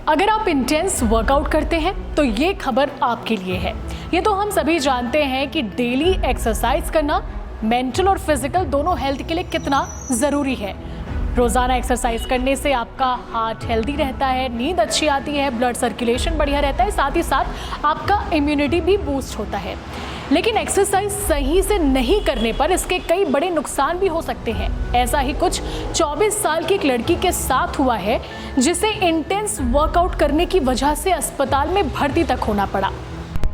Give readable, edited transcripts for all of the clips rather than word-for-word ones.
अगर आप intense workout करते हैं तो ये खबर आपके लिए है। ये तो हम सभी जानते हैं कि डेली एक्सरसाइज करना मेंटल और फिजिकल दोनों हेल्थ के लिए कितना ज़रूरी है। रोज़ाना एक्सरसाइज करने से आपका हार्ट हेल्दी रहता है, नींद अच्छी आती है, ब्लड सर्कुलेशन बढ़िया रहता है, साथ ही साथ आपका इम्यूनिटी भी बूस्ट होता है। लेकिन एक्सरसाइज सही से नहीं करने पर इसके कई बड़े नुकसान भी हो सकते हैं। ऐसा ही कुछ 24 साल की एक लड़की के साथ हुआ है, जिसे इंटेंस वर्कआउट करने की वजह से अस्पताल में भर्ती तक होना पड़ा।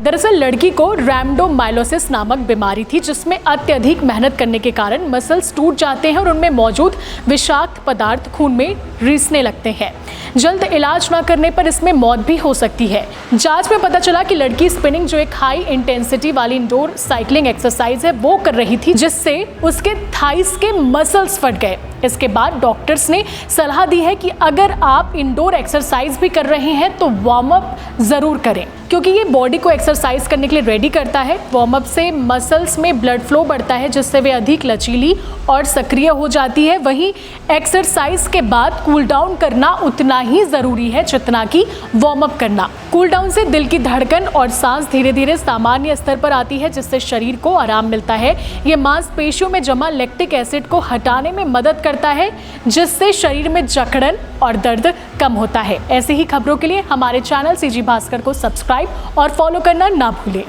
दरअसल लड़की को रैमडोमाइलोसिस नामक बीमारी थी, जिसमें अत्यधिक मेहनत करने के कारण मसल्स टूट जाते हैं और उनमें मौजूद विषाक्त पदार्थ खून में रिसने लगते हैं। जल्द इलाज न करने पर इसमें मौत भी हो सकती है। जांच में पता चला कि लड़की स्पिनिंग, जो एक हाई इंटेंसिटी वाली इंडोर साइकिलिंग एक्सरसाइज है, वो कर रही थी, जिससे उसके थाइस के मसल्स फट गए। इसके बाद डॉक्टर्स ने सलाह दी है कि अगर आप इंडोर एक्सरसाइज भी कर रहे हैं तो वार्म अप ज़रूर करें, क्योंकि ये बॉडी को एक्सरसाइज करने के लिए रेडी करता है। वार्म अप से मसल्स में ब्लड फ्लो बढ़ता है, जिससे वे अधिक लचीली और सक्रिय हो जाती है। वहीं एक्सरसाइज के बाद कूल डाउन करना उतना ही ज़रूरी है जितना कि वार्म अप करना। कूल डाउन से दिल की धड़कन और सांस धीरे धीरे सामान्य स्तर पर आती है, जिससे शरीर को आराम मिलता है। ये मांसपेशियों में जमा लैक्टिक एसिड को हटाने में मदद करता है, जिससे शरीर में जकड़न और दर्द कम होता है। ऐसी ही खबरों के लिए हमारे चैनल सीजी भास्कर को सब्सक्राइब और फॉलो करना ना भूलें।